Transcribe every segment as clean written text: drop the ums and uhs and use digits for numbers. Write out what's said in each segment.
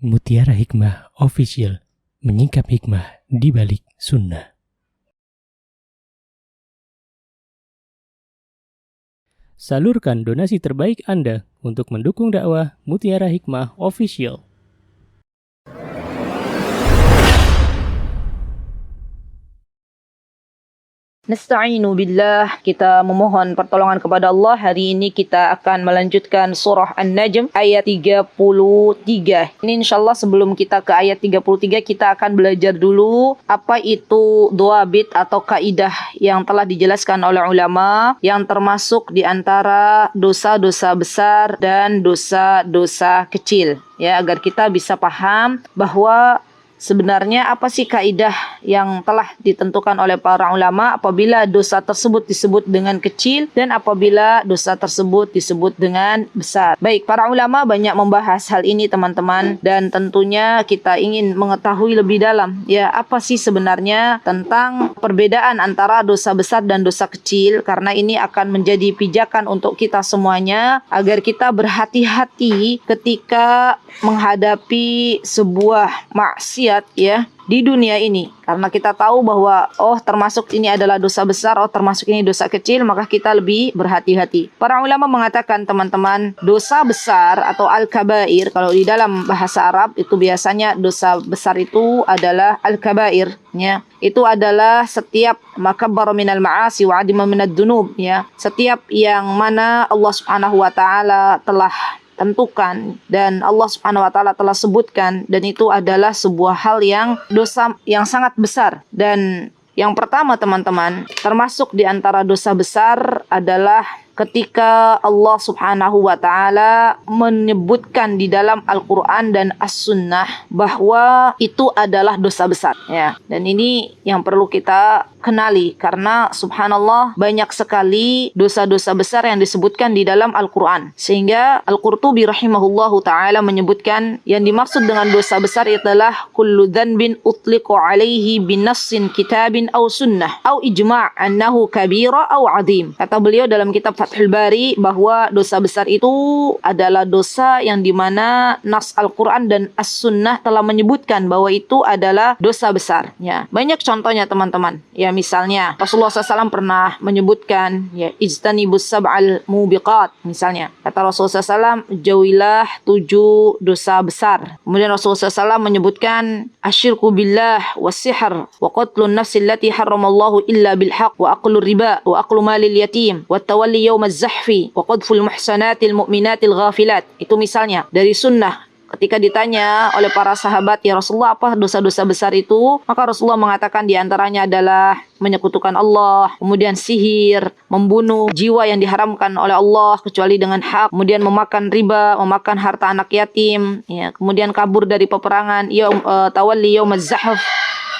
Mutiara Hikmah Official, menyingkap hikmah di balik sunnah. Salurkan donasi terbaik Anda untuk mendukung dakwah Mutiara Hikmah Official. Nasta'inu billah, kita memohon pertolongan kepada Allah. Hari ini kita akan melanjutkan surah An-Najm ayat 33. Ini insyaAllah sebelum kita ke ayat 33, kita akan belajar dulu apa itu dhawabit atau kaidah yang telah dijelaskan oleh ulama, yang termasuk di antara dosa-dosa besar dan dosa-dosa kecil. Ya, agar kita bisa paham bahwa sebenarnya apa sih kaidah yang telah ditentukan oleh para ulama apabila dosa tersebut disebut dengan kecil dan apabila dosa tersebut disebut dengan besar. Baik, para ulama banyak membahas hal ini teman-teman, dan tentunya kita ingin mengetahui lebih dalam ya apa sih sebenarnya tentang perbedaan antara dosa besar dan dosa kecil, karena ini akan menjadi pijakan untuk kita semuanya agar kita berhati-hati ketika menghadapi sebuah maksiat ya di dunia ini, karena kita tahu bahwa termasuk ini adalah dosa besar, termasuk ini dosa kecil, maka kita lebih berhati-hati. Para ulama mengatakan teman-teman, dosa besar atau al-kabair, kalau di dalam bahasa Arab itu biasanya dosa besar itu adalah al-kabair ya. Itu adalah setiap makabbar minal ma'asi wa adima minad dunub ya. Setiap yang mana Allah Subhanahu wa taala telah tentukan dan Allah Subhanahu wa taala telah sebutkan, dan itu adalah sebuah hal yang dosa yang sangat besar. Dan yang pertama teman-teman, termasuk di antara dosa besar adalah ketika Allah Subhanahu wa taala menyebutkan di dalam Al-Qur'an dan As-Sunnah bahwa itu adalah dosa besar ya. Dan ini yang perlu kita kenali, karena subhanallah banyak sekali dosa-dosa besar yang disebutkan di dalam Al-Qur'an, sehingga Al-Qurtubi rahimahullahu taala menyebutkan yang dimaksud dengan dosa besar adalah kullu dhanbin utliqa alaihi binassin kitabin aw sunnah aw ijma' annahu kabira aw azim. Kata beliau dalam kitab Fathul Bari bahwa dosa besar itu adalah dosa yang dimana nas Al-Quran dan As-Sunnah telah menyebutkan bahwa itu adalah dosa besar ya. Banyak contohnya teman-teman ya, misalnya Rasulullah SAW pernah menyebutkan ya, ijtanibus sab'al mubiqat, misalnya kata Rasulullah SAW, jauhilah 7 dosa besar. Kemudian Rasulullah SAW menyebutkan asyirku billah was-sihr wa qatlun nafsi allati harramallahu illa bilhaq wa aqlu riba wa aqlu malil yatim wa tawalli yawm az-zahfi wa qadful muhsanatil mu'minatil ghafilat. Itu misalnya dari sunnah. Ketika ditanya oleh para sahabat, ya Rasulullah, apa dosa-dosa besar itu? Maka Rasulullah mengatakan di antaranya adalah menyekutukan Allah, kemudian sihir, membunuh jiwa yang diharamkan oleh Allah kecuali dengan hak, kemudian memakan riba, memakan harta anak yatim, ya, kemudian kabur dari peperangan, tawalli yaumaz zahf,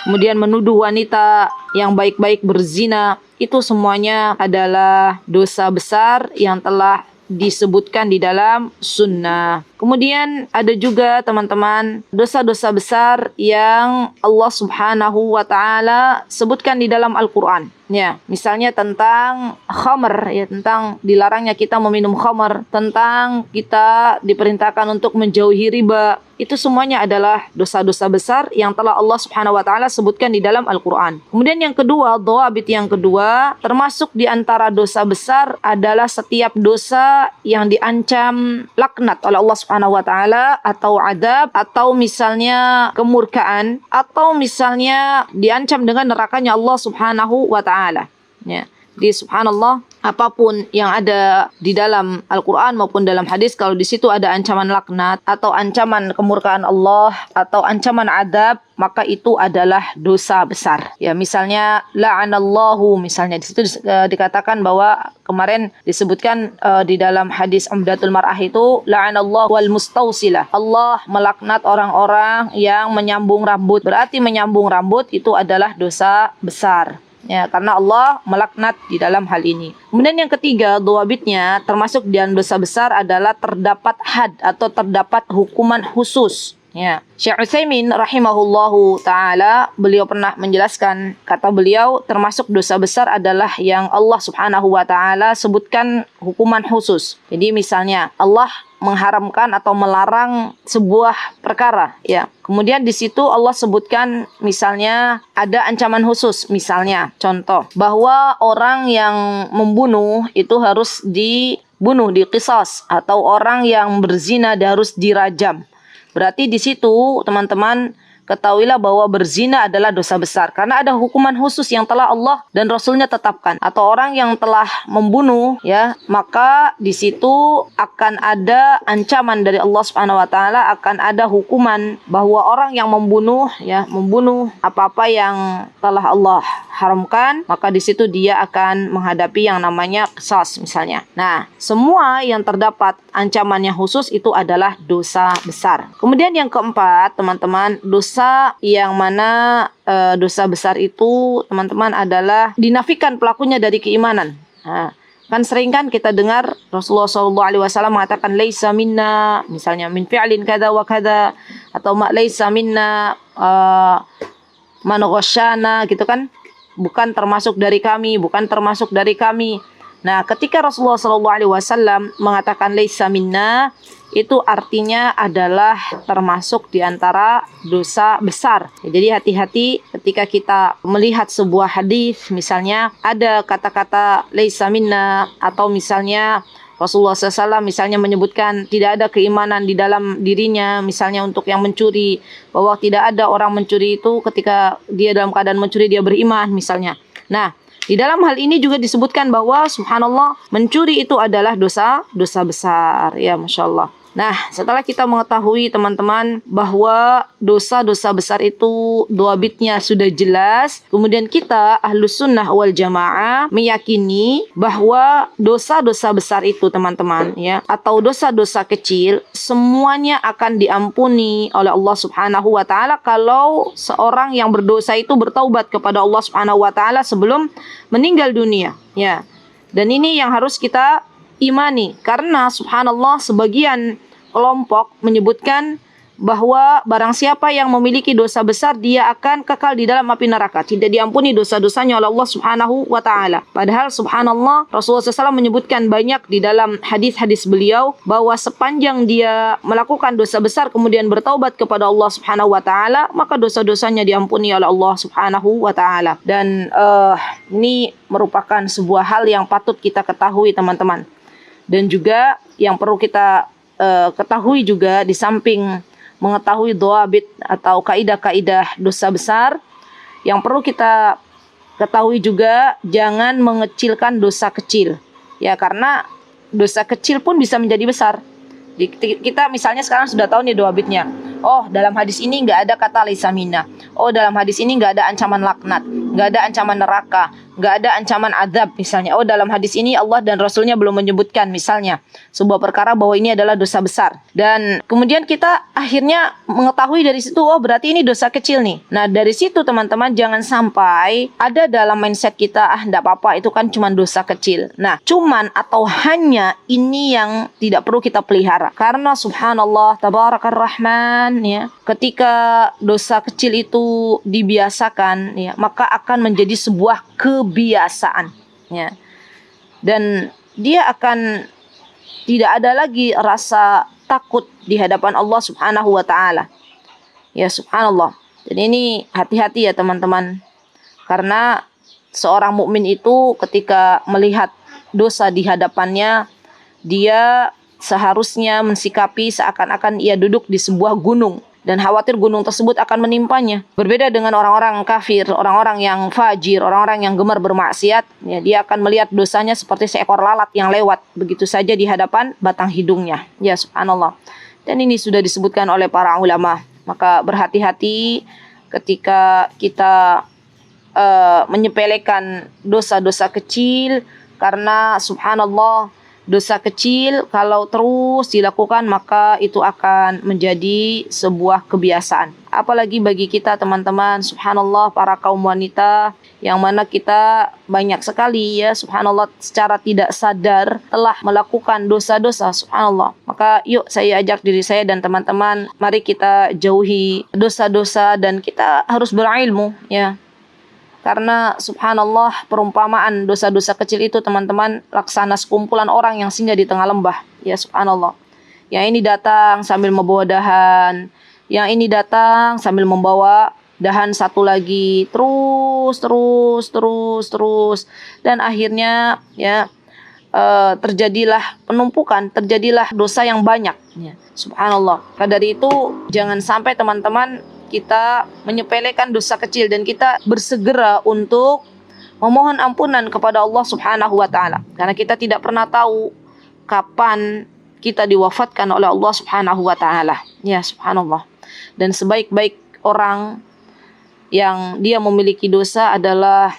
kemudian menuduh wanita yang baik-baik berzina. Itu semuanya adalah dosa besar yang telah disebutkan di dalam sunnah. Kemudian ada juga teman-teman dosa-dosa besar yang Allah Subhanahu wa taala sebutkan di dalam Al-Qur'an. Ya, misalnya tentang khamr ya, tentang dilarangnya kita meminum khamr, tentang kita diperintahkan untuk menjauhi riba. Itu semuanya adalah dosa-dosa besar yang telah Allah Subhanahu wa taala sebutkan di dalam Al-Qur'an. Kemudian yang kedua, dhawabit yang kedua, termasuk di antara dosa besar adalah setiap dosa yang diancam laknat oleh Allah Subhanahu wa taala, atau adab, atau misalnya kemurkaan, atau misalnya diancam dengan nerakanya Allah Subhanahu wa taala. Ya. Di subhanallah, apapun yang ada di dalam Al-Quran maupun dalam hadis, kalau di situ ada ancaman laknat atau ancaman kemurkaan Allah atau ancaman adab, maka itu adalah dosa besar. Ya, misalnya la'anallahu, misalnya di situ dikatakan bahwa kemarin disebutkan di dalam hadis Umdatul Mar'ah itu la'anallahu wal mustausilah. Allah melaknat orang-orang yang menyambung rambut. Berarti menyambung rambut itu adalah dosa besar. Ya, karena Allah melaknat di dalam hal ini. Kemudian yang ketiga, dhawabitnya termasuk di dalam dosa besar adalah terdapat had atau terdapat hukuman khusus. Ya, Syekh Utsaimin rahimahullahu taala, beliau pernah menjelaskan, kata beliau, termasuk dosa besar adalah yang Allah Subhanahu wa taala sebutkan hukuman khusus. Jadi misalnya Allah mengharamkan atau melarang sebuah perkara, ya. Kemudian di situ Allah sebutkan misalnya ada ancaman khusus, misalnya contoh bahwa orang yang membunuh itu harus dibunuh, diqisas, atau orang yang berzina harus dirajam. Berarti di situ teman-teman ketahuilah bahwa berzina adalah dosa besar karena ada hukuman khusus yang telah Allah dan Rasulnya tetapkan. Atau orang yang telah membunuh, ya, maka di situ akan ada ancaman dari Allah Subhanahu wa taala, akan ada hukuman bahwa orang yang membunuh, ya, membunuh apa-apa yang telah Allah haramkan, maka di situ dia akan menghadapi yang namanya qisas misalnya. Nah, semua yang terdapat ancamannya khusus itu adalah dosa besar. Kemudian yang keempat, teman-teman, dosa yang mana dosa besar itu, teman-teman, adalah dinafikan pelakunya dari keimanan. Nah, kan sering kan kita dengar Rasulullah SAW mengatakan laisa minna, misalnya min fi'lin kada wa kada, atau laisa minna man ghasyana, gitu kan, bukan termasuk dari kami, bukan termasuk dari kami. Nah, ketika Rasulullah SAW mengatakan laisa minna, itu artinya adalah termasuk di antara dosa besar. Jadi hati-hati ketika kita melihat sebuah hadis, misalnya ada kata-kata laisa minna, atau misalnya Rasulullah SAW misalnya menyebutkan tidak ada keimanan di dalam dirinya, misalnya untuk yang mencuri, bahwa tidak ada orang mencuri itu ketika dia dalam keadaan mencuri dia beriman misalnya. Nah, di dalam hal ini juga disebutkan bahwa subhanallah, mencuri itu adalah dosa besar, ya, Masya Allah. Nah, setelah kita mengetahui teman-teman bahwa dosa-dosa besar itu duabitnya sudah jelas, kemudian kita Ahlus Sunnah wal Jamaah meyakini bahwa dosa-dosa besar itu, teman-teman, ya, atau dosa-dosa kecil, semuanya akan diampuni oleh Allah Subhanahu wa taala kalau seorang yang berdosa itu bertaubat kepada Allah Subhanahu wa taala sebelum meninggal dunia, ya. Dan ini yang harus kita imani, karena subhanallah sebagian kelompok menyebutkan bahwa barang siapa yang memiliki dosa besar dia akan kekal di dalam api neraka, tidak diampuni dosa-dosanya oleh Allah Subhanahu wa taala. Padahal subhanallah Rasulullah SAW menyebutkan banyak di dalam hadis-hadis beliau bahwa sepanjang dia melakukan dosa besar kemudian bertaubat kepada Allah Subhanahu wa taala, maka dosa-dosanya diampuni oleh Allah Subhanahu wa taala. Dan ini merupakan sebuah hal yang patut kita ketahui, teman-teman. Dan juga yang perlu kita ketahui juga, di samping mengetahui dhawabit atau kaidah-kaidah dosa besar, yang perlu kita ketahui juga jangan mengecilkan dosa kecil. Ya, karena dosa kecil pun bisa menjadi besar. Kita misalnya sekarang sudah tahu nih dhawabitnya. Oh, dalam hadis ini nggak ada kata laisa minna. Oh, dalam hadis ini nggak ada ancaman laknat, nggak ada ancaman neraka, nggak ada ancaman azab misalnya. Oh, dalam hadis ini Allah dan Rasulnya belum menyebutkan misalnya sebuah perkara bahwa ini adalah dosa besar. Dan kemudian kita akhirnya mengetahui dari situ, oh berarti ini dosa kecil nih. Nah, dari situ teman-teman jangan sampai ada dalam mindset kita, enggak apa-apa, itu kan cuma dosa kecil. Nah, cuman atau hanya ini yang tidak perlu kita pelihara. Karena subhanallah tabarakar rahman, ya, ketika dosa kecil itu dibiasakan, ya, maka akan menjadi sebuah kebiasaan, ya. Dan dia akan tidak ada lagi rasa takut di hadapan Allah Subhanahu wa taala. Ya, subhanallah. Jadi ini hati-hati ya teman-teman. Karena seorang mukmin itu ketika melihat dosa di hadapannya, dia seharusnya mensikapi seakan-akan ia duduk di sebuah gunung dan khawatir gunung tersebut akan menimpanya. Berbeda dengan orang-orang kafir, orang-orang yang fajir, orang-orang yang gemar bermaksiat, ya, dia akan melihat dosanya seperti seekor lalat yang lewat begitu saja di hadapan batang hidungnya. Ya, subhanallah. Dan ini sudah disebutkan oleh para ulama. Maka berhati-hati ketika kita menyepelekan dosa-dosa kecil, karena subhanallah dosa kecil kalau terus dilakukan maka itu akan menjadi sebuah kebiasaan. Apalagi bagi kita teman-teman, subhanallah, para kaum wanita yang mana kita banyak sekali, ya, subhanallah, secara tidak sadar telah melakukan dosa-dosa, subhanallah. Maka yuk saya ajak diri saya dan teman-teman, mari kita jauhi dosa-dosa dan kita harus berilmu, ya. Karena subhanallah perumpamaan dosa-dosa kecil itu teman-teman laksana sekumpulan orang yang singgah di tengah lembah. Ya, subhanallah. Yang ini datang sambil membawa dahan, yang ini datang sambil membawa dahan satu lagi, terus, dan akhirnya ya terjadilah penumpukan, terjadilah dosa yang banyak. Ya, subhanallah. Maka dari itu jangan sampai teman-teman kita menyepelekan dosa kecil dan kita bersegera untuk memohon ampunan kepada Allah Subhanahu wa taala. Karena kita tidak pernah tahu kapan kita diwafatkan oleh Allah Subhanahu wa taala. Ya, subhanallah. Dan sebaik-baik orang yang dia memiliki dosa adalah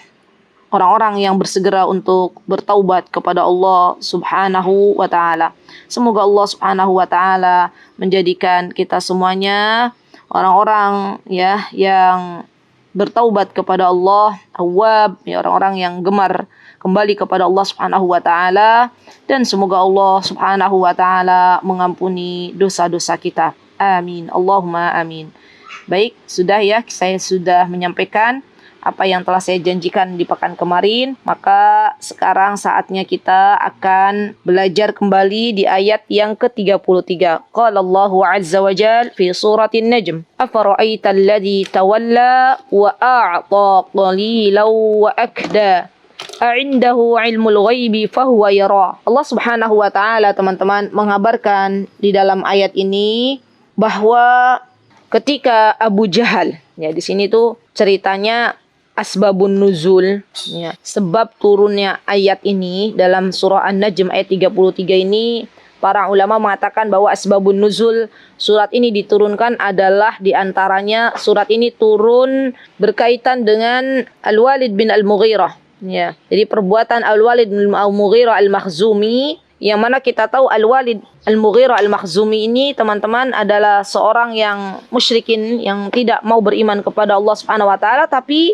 orang-orang yang bersegera untuk bertaubat kepada Allah Subhanahu wa taala. Semoga Allah Subhanahu wa taala menjadikan kita semuanya orang-orang ya yang bertaubat kepada Allah, awwab, ya, orang-orang yang gemar kembali kepada Allah Subhanahu wa taala, dan semoga Allah Subhanahu wa taala mengampuni dosa-dosa kita. Amin. Allahumma amin. Baik, sudah ya, saya sudah menyampaikan apa yang telah saya janjikan di pekan kemarin. Maka sekarang saatnya kita akan belajar kembali di ayat yang ke-33. Qala Allahu azza wa jal fi suratin Najm, afara'aita alladhi tawalla wa a'ta qalilan wa akda a'indahu ilmul ghaibi fahuwa yara. Allah Subhanahu wa taala, teman-teman, mengabarkan di dalam ayat ini bahwa ketika Abu Jahal, ya di sini tuh ceritanya asbabun nuzul, ya, sebab turunnya ayat ini dalam surah An-Najm ayat 33 ini, para ulama mengatakan bahwa asbabun nuzul surat ini diturunkan adalah diantaranya surat ini turun berkaitan dengan Al-Walid bin Al-Mughirah. Ya, jadi perbuatan Al-Walid bin Al-Mughirah Al-Makhzumi, yang mana kita tahu Al-Walid Al-Mughirah Al-Makhzumi ini, teman-teman, adalah seorang yang musyrikin, yang tidak mau beriman kepada Allah Subhanahu wa taala, tapi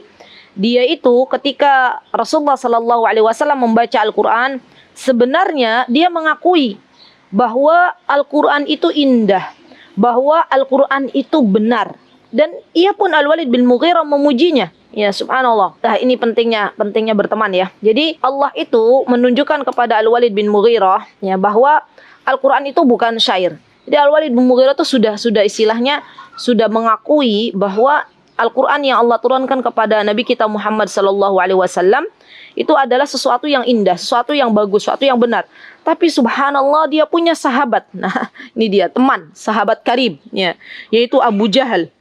dia itu ketika Rasulullah sallallahu alaihi wasallam membaca Al-Qur'an, sebenarnya dia mengakui bahwa Al-Qur'an itu indah, bahwa Al-Qur'an itu benar, dan ia pun Al-Walid bin Mughirah memujinya. Ya, subhanallah. Nah, ini pentingnya berteman ya. Jadi Allah itu menunjukkan kepada Al-Walid bin Mughirah ya bahwa Al-Qur'an itu bukan syair. Jadi Al-Walid bin Mughirah itu sudah istilahnya sudah mengakui bahwa Al-Qur'an yang Allah turunkan kepada Nabi kita Muhammad sallallahu alaihi wasallam itu adalah sesuatu yang indah, sesuatu yang bagus, sesuatu yang benar. Tapi subhanallah, dia punya sahabat. Nah, ini dia teman, sahabat karib ya, yaitu Abu Jahal.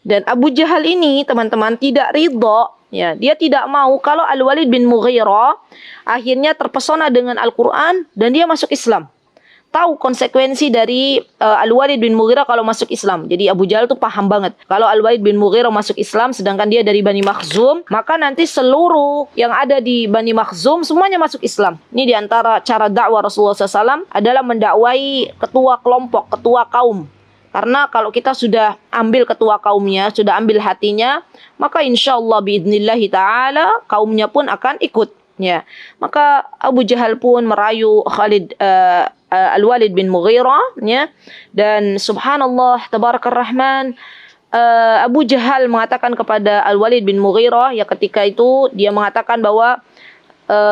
Dan Abu Jahal ini, teman-teman, tidak ridha, ya, dia tidak mau kalau Al-Walid bin Mughirah akhirnya terpesona dengan Al-Qur'an dan dia masuk Islam. Tahu konsekuensi dari Al-Walid bin Mughirah kalau masuk Islam. Jadi Abu Jahal tuh paham banget. Kalau Al-Walid bin Mughirah masuk Islam sedangkan dia dari Bani Makhzum, maka nanti seluruh yang ada di Bani Makhzum semuanya masuk Islam. Ini diantara cara dakwah Rasulullah SAW adalah mendakwai ketua kelompok, ketua kaum. Karena kalau kita sudah ambil ketua kaumnya, sudah ambil hatinya, maka insyaAllah biidnillahi ta'ala kaumnya pun akan ikut. Ya, maka Abu Jahal pun merayu Al-Walid bin Mughirah, ya, dan subhanallah tabarakar rahman, Abu Jahal mengatakan kepada Al-Walid bin Mughirah ya ketika itu, dia mengatakan bahwa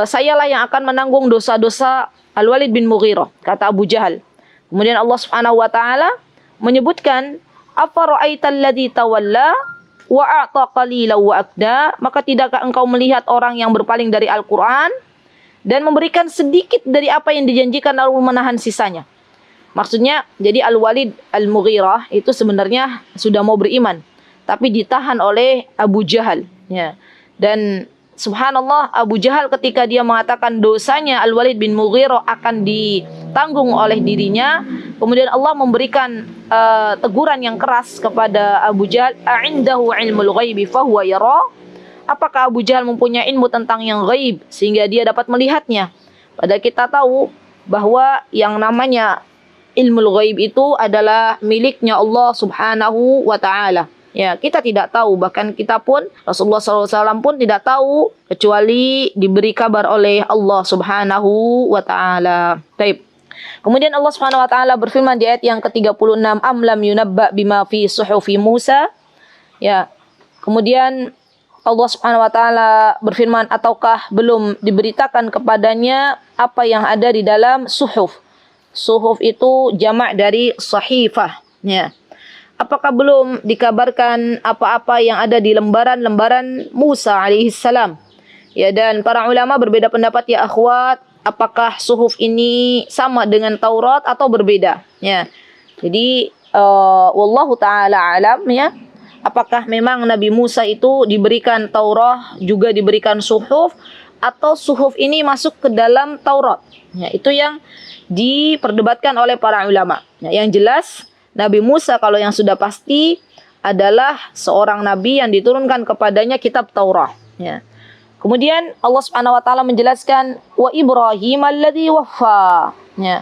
sayalah yang akan menanggung dosa-dosa Al-Walid bin Mughirah, kata Abu Jahal. Kemudian Allah Subhanahu wa taala menyebutkan afara'aital ladzi tawalla wa a'ta qalilan wa akda, maka tidakkah engkau melihat orang yang berpaling dari Al-Qur'an dan memberikan sedikit dari apa yang dijanjikan lalu menahan sisanya. Maksudnya, jadi Al-Walid Al-Mughirah itu sebenarnya sudah mau beriman, tapi ditahan oleh Abu Jahal, ya. Dan subhanallah, Abu Jahal ketika dia mengatakan dosanya Al-Walid bin Mughirah akan ditanggung oleh dirinya, kemudian Allah memberikan teguran yang keras kepada Abu Jahal, a'indahu ilmul ghaibi fahuwa yara. Apakah Abu Jahal mempunyai ilmu tentang yang ghaib sehingga dia dapat melihatnya? Padahal kita tahu bahwa yang namanya ilmu ghaib itu adalah miliknya Allah Subhanahu wa taala. Ya, kita tidak tahu, bahkan kita pun Rasulullah SAW pun tidak tahu kecuali diberi kabar oleh Allah Subhanahu wa taala. Baik. Kemudian Allah Subhanahu wa taala berfirman di ayat yang ke-36, am lam yunabba bima fi suhufi Musa. Ya. Kemudian Allah Subhanahu wa taala berfirman, ataukah belum diberitakan kepadanya apa yang ada di dalam suhuf. Suhuf itu jamak dari sahifah. Ya. Apakah belum dikabarkan apa-apa yang ada di lembaran-lembaran Musa alaihissalam? Ya, dan para ulama berbeda pendapat ya akhwat, apakah suhuf ini sama dengan Taurat atau berbeda? Ya. Jadi wallahu taala alam ya. Apakah memang Nabi Musa itu diberikan Taurat juga diberikan suhuf, atau suhuf ini masuk ke dalam Taurat? Ya, itu yang diperdebatkan oleh para ulama. Ya, yang jelas Nabi Musa kalau yang sudah pasti adalah seorang nabi yang diturunkan kepadanya kitab Taurat. Ya. Kemudian Allah Subhanahu wa taala menjelaskan wa Ibrahim alladzi waffa. Ya.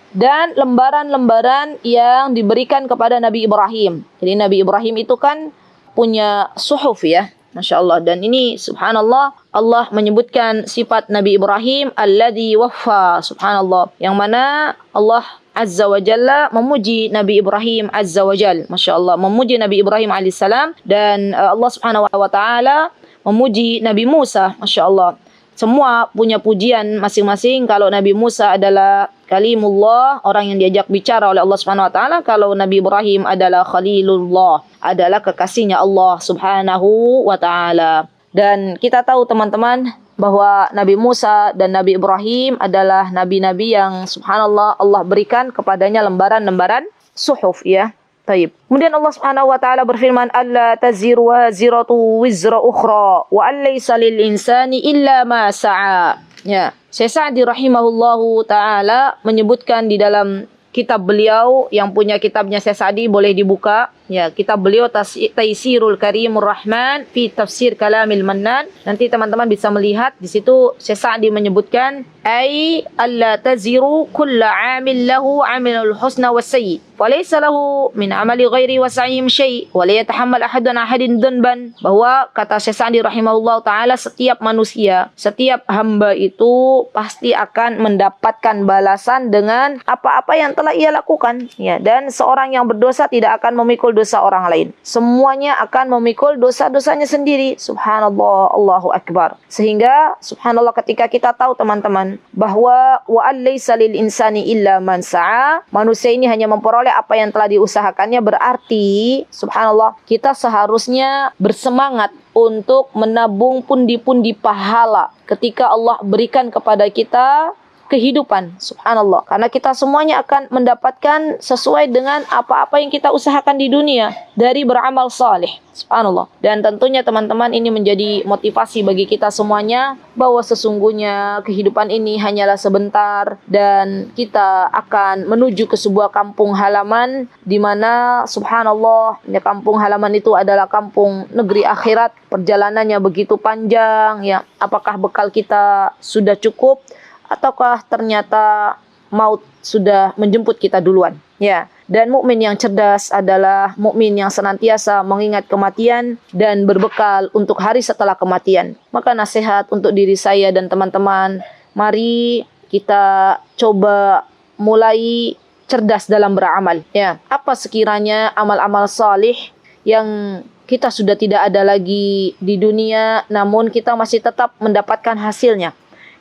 Dan lembaran-lembaran yang diberikan kepada Nabi Ibrahim. Jadi Nabi Ibrahim itu kan punya suhuf ya. Masya Allah. Dan ini subhanallah Allah menyebutkan sifat Nabi Ibrahim alladzi waffa. Subhanallah. Yang mana Allah Azza wa Jalla memuji Nabi Ibrahim Azza wa Jalla. Masya Allah. Memuji Nabi Ibrahim alaihissalam. Dan Allah Subhanahu wa ta'ala memuji Nabi Musa. Masya Allah. Semua punya pujian masing-masing. Kalau Nabi Musa adalah kalimullah, orang yang diajak bicara oleh Allah Subhanahu wa taala. Kalau Nabi Ibrahim adalah khalilullah, adalah kekasihnya Allah Subhanahu wa taala. Dan kita tahu teman-teman bahwa Nabi Musa dan Nabi Ibrahim adalah nabi-nabi yang subhanallah Allah berikan kepadanya lembaran-lembaran suhuf ya. Baik. Kemudian Allah Subhanahu wa taala berfirman, "Alla taziru waziratu wizra ukhra wa an laysa lil insani illa ma sa'a." Ya, Syekh Sa'di rahimahullahu taala menyebutkan di dalam kitab beliau, yang punya kitabnya Syekh Sa'di boleh dibuka. Ya, kitab beliau Taisirul Karimur Rahman fi Tafsir Kalamil Mannan. Nanti teman-teman bisa melihat di situ Syekh Sa'di menyebutkan ai alla taziru kullu 'amil lahu 'amalul husna wasayyi wa laysa lahu min 'amali ghairi wa sa'yim syai' wa la yatahammal ahadun ahadin dhanban. Bahwa kata Syekh Sa'di rahimahullah taala, setiap manusia, setiap hamba itu pasti akan mendapatkan balasan dengan apa-apa yang telah ia lakukan ya, dan seorang yang berdosa tidak akan memikul dosa orang lain. Semuanya akan memikul dosa-dosanya sendiri. Subhanallah, Allahu Akbar. Sehingga subhanallah ketika kita tahu teman-teman bahwa wa allaysa lil insani illa man sa'a, manusia ini hanya memperoleh apa yang telah diusahakannya, berarti subhanallah kita seharusnya bersemangat untuk menabung pundi-pundi pahala ketika Allah berikan kepada kita kehidupan, subhanallah. Karena kita semuanya akan mendapatkan sesuai dengan apa-apa yang kita usahakan di dunia dari beramal saleh, subhanallah. Dan tentunya teman-teman ini menjadi motivasi bagi kita semuanya bahwa sesungguhnya kehidupan ini hanyalah sebentar dan kita akan menuju ke sebuah kampung halaman di mana subhanallah ya, kampung halaman itu adalah kampung negeri akhirat. Perjalanannya begitu panjang ya. Apakah bekal kita sudah cukup ataukah ternyata maut sudah menjemput kita duluan ya. Dan mukmin yang cerdas adalah mukmin yang senantiasa mengingat kematian dan berbekal untuk hari setelah kematian. Maka nasihat untuk diri saya dan teman-teman, mari kita coba mulai cerdas dalam beramal ya. Apa sekiranya amal-amal salih yang kita sudah tidak ada lagi di dunia, namun kita masih tetap mendapatkan hasilnya.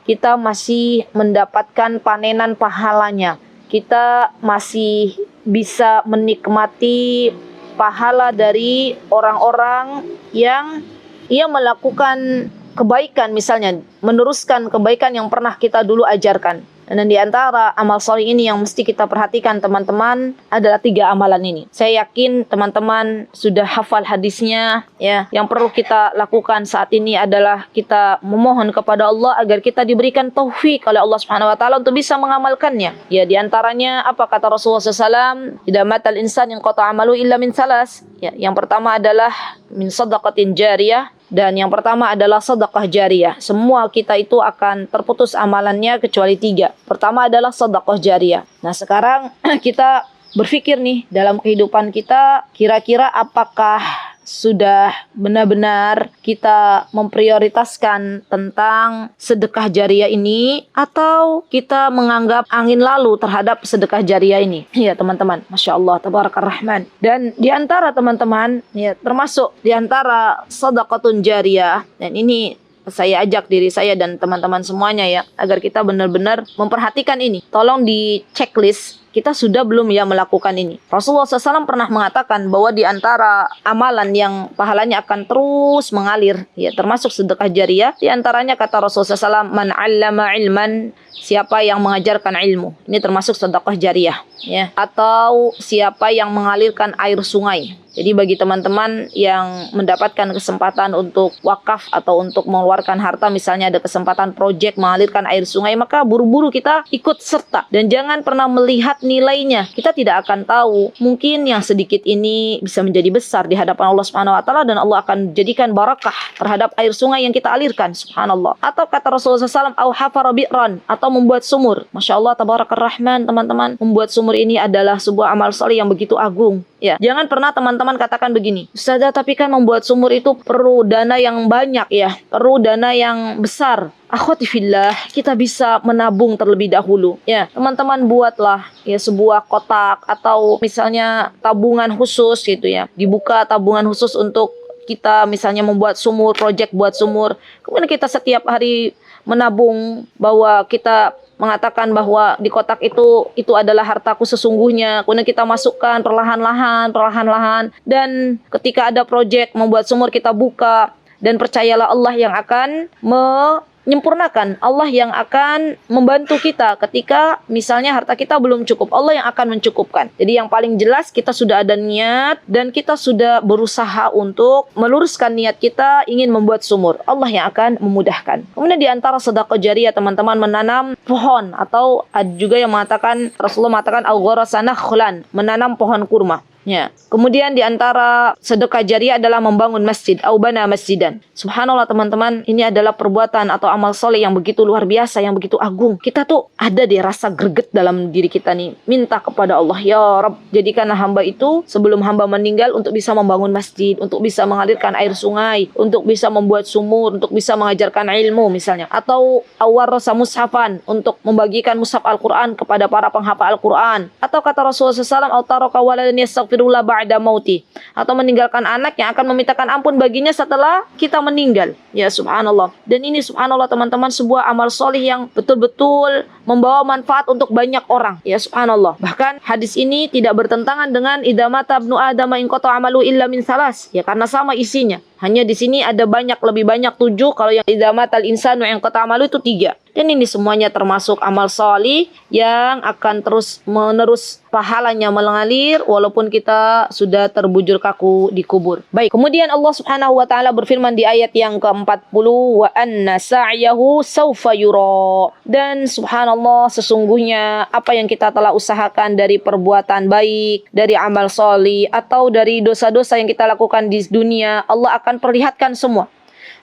Kita masih mendapatkan panenan pahalanya. Kita masih bisa menikmati pahala dari orang-orang yang ia melakukan kebaikan, misalnya meneruskan kebaikan yang pernah kita dulu ajarkan. Dan di antara amal soleh ini yang mesti kita perhatikan teman-teman adalah 3 amalan ini. Saya yakin teman-teman sudah hafal hadisnya ya. Yang perlu kita lakukan saat ini adalah kita memohon kepada Allah agar kita diberikan taufik oleh Allah Subhanahu wa taala untuk bisa mengamalkannya. Ya, di antaranya apa kata Rasulullah SAW? Idza matal insan yanqata amalu illa min salas. Ya, yang pertama adalah min shadaqatin jariyah. Dan yang pertama adalah sedekah jariyah. Semua kita itu akan terputus amalannya kecuali 3. Pertama adalah sedekah jariyah. Nah, sekarang kita berpikir nih dalam kehidupan kita, kira-kira apakah sudah benar-benar kita memprioritaskan tentang sedekah jariyah ini, atau kita menganggap angin lalu terhadap sedekah jariyah ini? Ya teman-teman, Masya Allah, Tabarakar Rahman. Dan di antara teman-teman, ya termasuk di antara sedekatun jariyah, dan ini saya ajak diri saya dan teman-teman semuanya ya, agar kita benar-benar memperhatikan ini. Tolong di checklist, kita sudah belum ya melakukan ini. Rasulullah SAW pernah mengatakan bahwa di antara amalan yang pahalanya akan terus mengalir, ya termasuk sedekah jariyah, di antaranya kata Rasulullah SAW, man 'allama ilman, siapa yang mengajarkan ilmu. Ini termasuk sedekah jariyah, ya. Atau siapa yang mengalirkan air sungai. Jadi bagi teman-teman yang mendapatkan kesempatan untuk wakaf atau untuk mengeluarkan harta, misalnya ada kesempatan proyek mengalirkan air sungai, maka buru-buru kita ikut serta. Dan jangan pernah melihat nilainya. Kita tidak akan tahu. Mungkin yang sedikit ini bisa menjadi besar di hadapan Allah Subhanahu wa taala, dan Allah akan jadikan barakah terhadap air sungai yang kita alirkan. Subhanallah. Atau kata Rasulullah SAW, au hafara bi'ran, atau membuat sumur. Masya Allah, tabarakar rahman, teman-teman. Membuat sumur ini adalah sebuah amal saleh yang begitu agung. Ya, jangan pernah teman-teman katakan begini, Ustazah, tapi kan membuat sumur itu perlu dana yang banyak ya, perlu dana yang besar. Akhwati fillah, kita bisa menabung terlebih dahulu. Ya, teman-teman buatlah ya sebuah kotak atau misalnya tabungan khusus gitu ya. Dibuka tabungan khusus untuk kita misalnya membuat sumur, proyek buat sumur. Kemudian kita setiap hari menabung, bahwa kita mengatakan bahwa di kotak itu adalah hartaku sesungguhnya. Kemudian kita masukkan perlahan-lahan, dan ketika ada proyek membuat sumur kita buka, dan percayalah Allah yang akan menyempurnakan, Allah yang akan membantu kita ketika misalnya harta kita belum cukup, Allah yang akan mencukupkan. Jadi yang paling jelas, kita sudah ada niat dan kita sudah berusaha untuk meluruskan niat kita ingin membuat sumur, Allah yang akan memudahkan. Kemudian di antara sedekah jariyah, teman-teman, menanam pohon, atau ada juga yang mengatakan, Rasulullah mengatakan al-gharasa nakhlan, menanam pohon kurma. Ya. Kemudian di antara sedekah jariyah adalah membangun masjid, au bana masjidan. Subhanallah teman-teman, ini adalah perbuatan atau amal soleh yang begitu luar biasa, yang begitu agung. Kita tuh ada di rasa greget dalam diri kita nih, minta kepada Allah, ya Rabb, jadikanlah hamba itu sebelum hamba meninggal untuk bisa membangun masjid, untuk bisa mengalirkan air sungai, untuk bisa membuat sumur, untuk bisa mengajarkan ilmu misalnya, atau awarrasa mushafan, untuk membagikan mushaf Al-Quran kepada para penghafal Al-Quran, atau kata Rasulullah SAW, au taraka waladan yastaghfirullah ba'da mauti, atau meninggalkan anak yang akan memintakan ampun baginya setelah kita meninggal. Ya subhanallah. Dan ini subhanallah teman-teman, sebuah amal soleh yang betul-betul membawa manfaat untuk banyak orang. Ya subhanallah. Bahkan hadis ini tidak bertentangan dengan idza mata ibnu adama in qata amalu illa min salas. Ya karena sama isinya. Hanya di sini ada lebih banyak 7. Kalau yang idza matal insanu in qata amalu itu 3. Dan ini semuanya termasuk amal soleh yang akan terus menerus pahalanya mengalir walaupun kita sudah terbujur kaku di kubur. Baik, kemudian Allah Subhanahu wa taala berfirman di ayat yang ke-40, wa anna sa'yahu sawfa yura. Dan subhanallah, sesungguhnya apa yang kita telah usahakan dari perbuatan baik, dari amal soleh, atau dari dosa-dosa yang kita lakukan di dunia, Allah akan perlihatkan semua.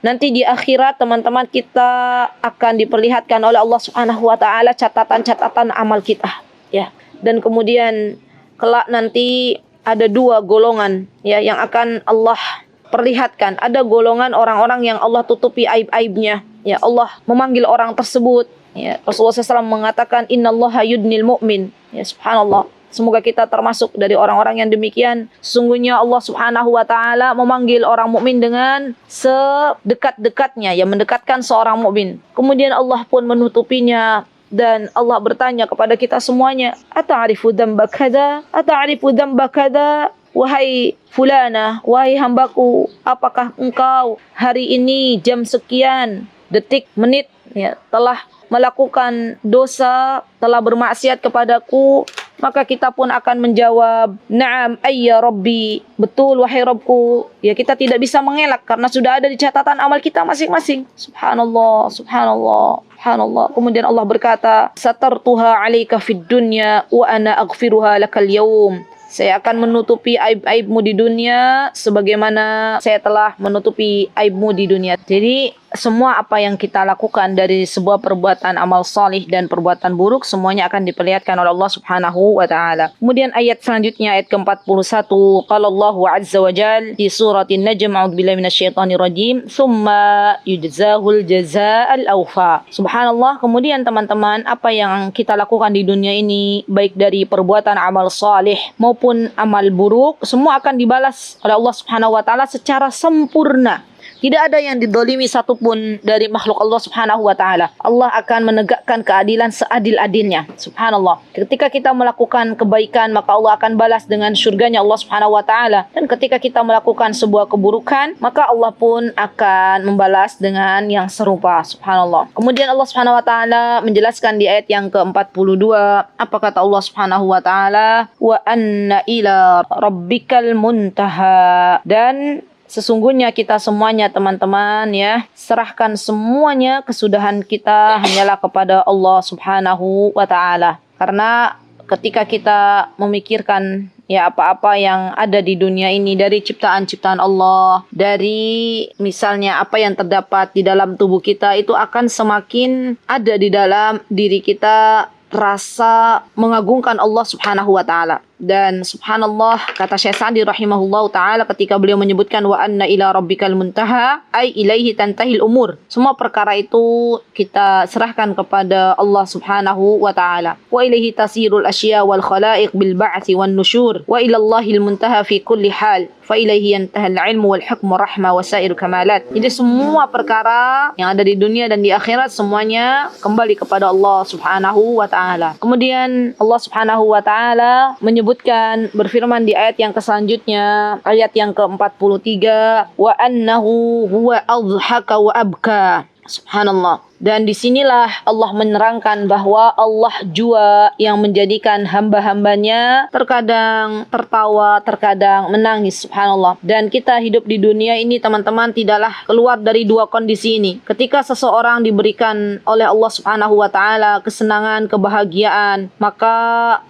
Nanti di akhirat teman-teman, kita akan diperlihatkan oleh Allah Subhanahu wa taala catatan-catatan amal kita, ya. Dan kemudian kelak nanti ada 2 golongan ya yang akan Allah perlihatkan. Ada golongan orang-orang yang Allah tutupi aib-aibnya. Ya, Allah memanggil orang tersebut. Ya, Rasulullah SAW mengatakan innallaha yudnil mu'min. Ya, subhanallah. Semoga kita termasuk dari orang-orang yang demikian. Sesungguhnya Allah Subhanahu wa taala memanggil orang mukmin dengan sedekat-dekatnya, yang mendekatkan seorang mukmin. Kemudian Allah pun menutupinya, dan Allah bertanya kepada kita semuanya, ata'rifu dzamba kadza, ata'rifu dzamba kadza, wahai fulana, wahai hambaku, apakah engkau hari ini jam sekian, detik, menit ya, telah melakukan dosa, telah bermaksiat kepadaku? Maka kita pun akan menjawab, na'am ayya rabbi, betul wahai Rabbku. Ya, kita tidak bisa mengelak karena sudah ada di catatan amal kita masing-masing. Subhanallah, subhanallah, subhanallah. Kemudian Allah berkata, satartuha 'alaika fid dunya wa ana aghfiruha lakal yaum. Saya akan menutupi aib-aibmu di dunia sebagaimana saya telah menutupi aibmu di dunia. Jadi semua apa yang kita lakukan dari sebuah perbuatan amal salih dan perbuatan buruk, semuanya akan diperlihatkan oleh Allah Subhanahu wa taala. Kemudian ayat selanjutnya, ayat ke-41, qala Allahu azza wa jalla di surah An-Najm, a'udzubillahi minasyaitonir rajim, tsumma yujzahul jazaa'al awfa. Subhanallah. Kemudian teman-teman, apa yang kita lakukan di dunia ini, baik dari perbuatan amal salih maupun amal buruk, semua akan dibalas oleh Allah Subhanahu wa taala secara sempurna. Tidak ada yang didolimi satupun dari makhluk Allah Subhanahu wa ta'ala. Allah akan menegakkan keadilan seadil-adilnya. Subhanallah. Ketika kita melakukan kebaikan, maka Allah akan balas dengan surganya Allah Subhanahu wa ta'ala. Dan ketika kita melakukan sebuah keburukan, maka Allah pun akan membalas dengan yang serupa. Subhanallah. Kemudian Allah Subhanahu wa ta'ala menjelaskan di ayat yang ke-42, apa kata Allah Subhanahu wa ta'ala? Wa anna ila rabbikal muntaha. Dan sesungguhnya kita semuanya teman-teman ya, serahkan semuanya kesudahan kita hanyalah kepada Allah Subhanahu wa ta'ala. Karena ketika kita memikirkan ya apa-apa yang ada di dunia ini, dari ciptaan-ciptaan Allah, dari misalnya apa yang terdapat di dalam tubuh kita, itu akan semakin ada di dalam diri kita rasa mengagungkan Allah Subhanahu wa ta'ala. Dan subhanallah, kata Syekh Sa'di rahimahullah ta'ala ketika beliau menyebutkan wa anna ila rabbikal muntaha, ay ilaihi tantahil umur. Semua perkara itu kita serahkan kepada Allah Subhanahu wa ta'ala. Wa ilaihi tasirul asya wal khalaiq bil ba'thi wan nusyur. Wa ilallahil muntaha fi kulli hal. Fa ilaihi yantahal ilmu wal hukmu rahma wa sair kamalat. Jadi semua perkara yang ada di dunia dan di akhirat semuanya kembali kepada Allah Subhanahu wa ta'ala. Kemudian Allah Subhanahu wa ta'ala menyebutkan, berfirman di ayat yang selanjutnya, ayat yang ke-43, wa annahu huwa adhaka wa abka. Subhanallah. Dan disinilah Allah menerangkan bahwa Allah jua yang menjadikan hamba-hambanya terkadang tertawa, terkadang menangis. Subhanallah. Dan kita hidup di dunia ini teman-teman tidaklah keluar dari dua kondisi ini. Ketika seseorang diberikan oleh Allah Subhanahu wa ta'ala kesenangan, kebahagiaan, maka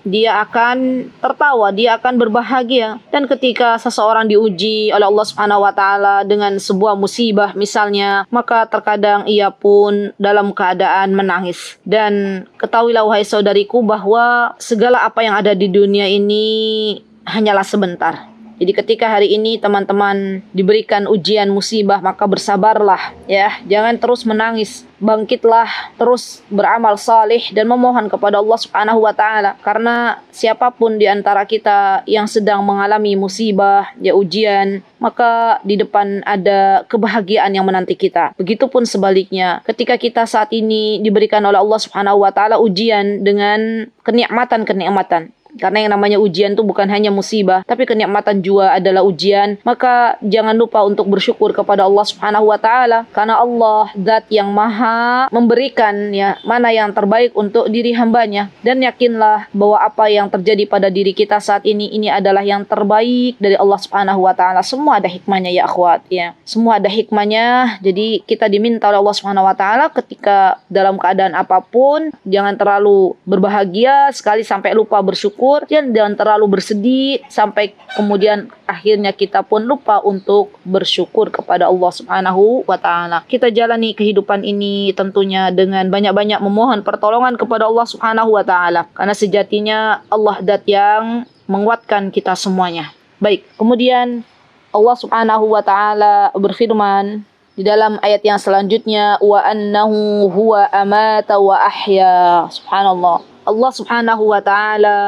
dia akan tertawa, dia akan berbahagia. Dan ketika seseorang diuji oleh Allah Subhanahu wa ta'ala dengan sebuah musibah misalnya, maka terkadang ia pun dalam keadaan menangis. Dan ketahuilah wahai saudariku bahwa segala apa yang ada di dunia ini hanyalah sebentar. Jadi ketika hari ini teman-teman diberikan ujian musibah, maka bersabarlah ya, jangan terus menangis. Bangkitlah, terus beramal salih dan memohon kepada Allah Subhanahu wa ta'ala. Karena siapapun di antara kita yang sedang mengalami musibah, ya ujian, maka di depan ada kebahagiaan yang menanti kita. Begitupun sebaliknya, ketika kita saat ini diberikan oleh Allah Subhanahu wa ta'ala ujian dengan kenikmatan-kenikmatan. Karena yang namanya ujian itu bukan hanya musibah, tapi kenikmatan juga adalah ujian. Maka jangan lupa untuk bersyukur kepada Allah Subhanahu wa ta'ala. Karena Allah zat yang maha memberikan ya mana yang terbaik untuk diri hambanya. Dan yakinlah bahwa apa yang terjadi pada diri kita saat ini adalah yang terbaik dari Allah Subhanahu wa ta'ala. Semua ada hikmahnya ya akhwat ya. Semua ada hikmahnya. Jadi kita diminta oleh Allah Subhanahu wa ta'ala ketika dalam keadaan apapun, jangan terlalu berbahagia sekali sampai lupa bersyukur. Jangan terlalu bersedih sampai kemudian akhirnya kita pun lupa untuk bersyukur kepada Allah Subhanahu wa ta'ala. Kita jalani kehidupan ini tentunya dengan banyak-banyak memohon pertolongan kepada Allah Subhanahu wa ta'ala. Karena sejatinya Allah zat yang menguatkan kita semuanya. Baik, kemudian Allah Subhanahu wa ta'ala berfirman di dalam ayat yang selanjutnya, wa annahu huwa amata wa ahya. Subhanallah. Allah Subhanahu wa ta'ala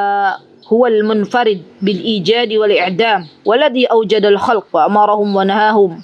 huwal munfarid bil ijadi wal i'dam waladhi awjadal khalq wa amarahum wa nahahum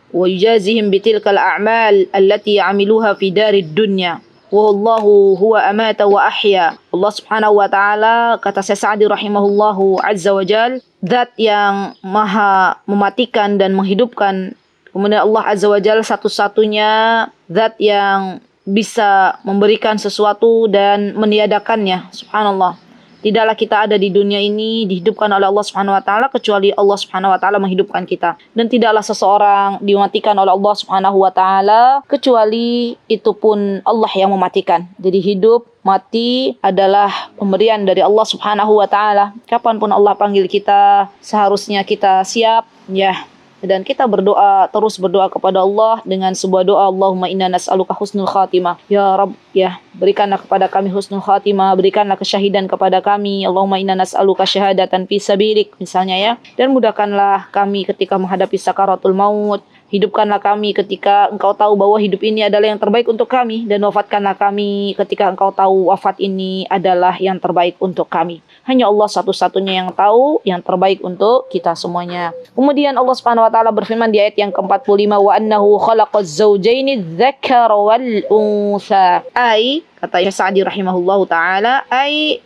wa yujazihim bitilkal a'mal allati amiluha fi darid dunya wa Allahu huwa amata wa ahya. Allah Subhanahu wa ta'ala, kata Syekh Sa'di rahimahullahu azza wa jal, zat yang maha mematikan dan menghidupkan. Kemudian Allah azza wa jal satu-satunya zat yang bisa memberikan sesuatu dan meniadakannya. Subhanallah. Tidaklah kita ada di dunia ini dihidupkan oleh Allah Subhanahu wa ta'ala kecuali Allah Subhanahu wa ta'ala menghidupkan kita. Dan tidaklah seseorang dimatikan oleh Allah Subhanahu wa ta'ala kecuali itu pun Allah yang mematikan. Jadi hidup, mati adalah pemberian dari Allah Subhanahu wa ta'ala. Kapanpun Allah panggil kita, seharusnya kita siap ya. Dan kita berdoa, terus berdoa kepada Allah dengan sebuah doa, Allahumma inna nas'aluka husnul khatimah. Ya Rabb, ya berikanlah kepada kami husnul khatimah, berikanlah kesyahidan kepada kami. Allahumma inna nas'aluka syahadatan fi sabilik misalnya ya. Dan mudahkanlah kami ketika menghadapi sakaratul maut, hidupkanlah kami ketika Engkau tahu bahwa hidup ini adalah yang terbaik untuk kami, dan wafatkanlah kami ketika Engkau tahu wafat ini adalah yang terbaik untuk kami. Hanya Allah satu-satunya yang tahu yang terbaik untuk kita semuanya. Kemudian Allah Subhanahu wa taala berfirman di ayat yang ke-45, wa annahu khalaqaz zawjaini dzakara wal untha. Kata Sa'di rahimahullahu ta'ala,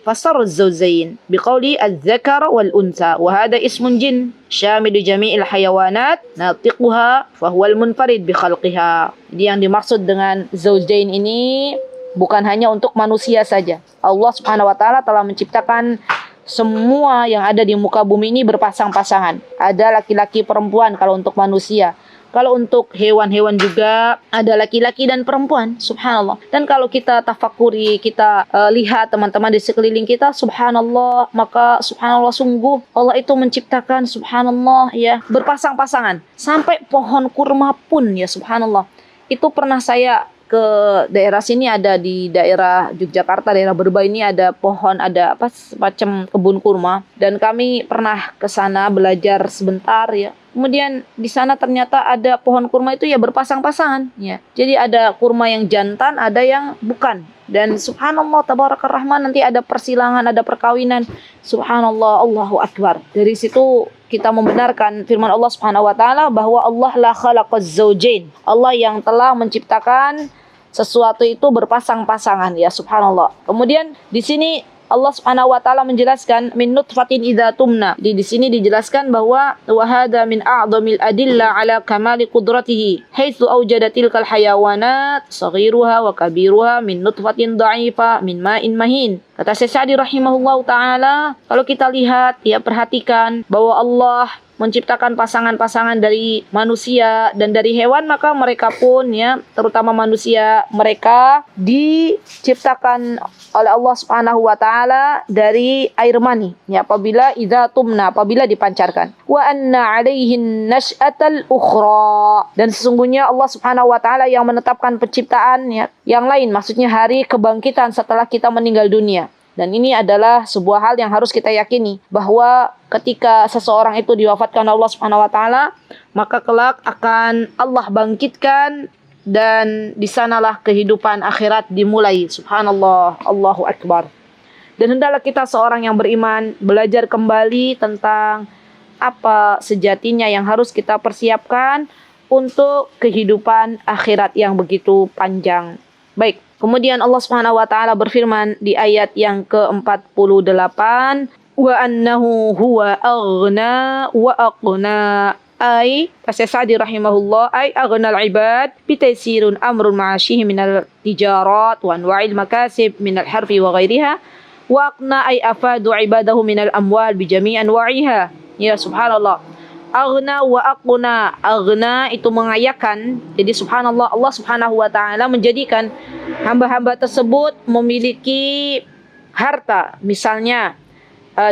fasar az-zawjain biqauli az-zakar wal untha wa hada ismun jin syamil jami'il hayawanat natiquha fa huwa al-munfarid bi khalqiha. Jadi yang dimaksud dengan zawjain ini bukan hanya untuk manusia saja. Allah Subhanahu wa taala telah menciptakan semua yang ada di muka bumi ini berpasang-pasangan. Ada laki-laki perempuan kalau untuk manusia. Kalau untuk hewan-hewan juga ada laki-laki dan perempuan, subhanallah. Dan kalau kita tafakuri, kita lihat teman-teman di sekeliling kita, subhanallah, maka subhanallah sungguh Allah itu menciptakan subhanallah ya berpasang-pasangan. Sampai pohon kurma pun ya subhanallah. Itu pernah saya ke daerah sini, ada di daerah Yogyakarta, daerah Berbah ini ada pohon, ada semacam kebun kurma, dan kami pernah ke sana belajar sebentar ya. Kemudian di sana ternyata ada pohon kurma itu ya berpasang-pasangan ya. Jadi ada kurma yang jantan, ada yang bukan. Dan subhanallah tabarakar rahman, nanti ada persilangan, ada perkawinan. Subhanallah, Allahu akbar. Dari situ kita membenarkan firman Allah Subhanahu wa taala bahwa Allah la khalaqaz zawjain. Allah yang telah menciptakan sesuatu itu berpasang-pasangan ya subhanallah. Kemudian di sini Allah Subhanahu wa taala menjelaskan min nutfatin idza tumna. Di sini dijelaskan bahwa wa hadza min a'dhamil adilla ala kamali qudratihi haitsu awjada tilkal hayawanat saghiruha wa kabiruha min nutfatin dha'ifa min ma'in mahin. Kata Syekh Sa'di rahimahullahu taala, kalau kita lihat ya perhatikan bahwa Allah menciptakan pasangan-pasangan dari manusia dan dari hewan, maka mereka pun ya, terutama manusia, mereka diciptakan oleh Allah Subhanahu wa taala dari air mani. Ya, apabila idza tumna, apabila dipancarkan. Wa anna 'alaihin nash'atal ukhra. Dan sesungguhnya Allah Subhanahu wa taala yang menetapkan penciptaan ya, yang lain, maksudnya hari kebangkitan setelah kita meninggal dunia. Dan ini adalah sebuah hal yang harus kita yakini, bahwa ketika seseorang itu diwafatkan Allah Subhanahu wa taala, maka kelak akan Allah bangkitkan, dan di sanalah kehidupan akhirat dimulai. Subhanallah, Allahu akbar. Dan hendaklah kita seorang yang beriman belajar kembali tentang apa sejatinya yang harus kita persiapkan untuk kehidupan akhirat yang begitu panjang. Baik. Kemudian Allah Subhanahu wa taala berfirman di ayat yang ke-48, wa annahu huwa aghna wa aqna. Syekh Sa'di rahimahullah, aghnal ibad bitaysirun amrun ma'ashihi minal tijarat wa anwa'il makasib minal harfi wa ghairiha, wa aqna afadu ibadahu minal amwal bi jami' anwa'iha. Ya subhanallah. Aghna wa aqna. Aghna itu mengayakan. Jadi subhanallah, Allah Subhanahu wa taala menjadikan hamba-hamba tersebut memiliki harta, misalnya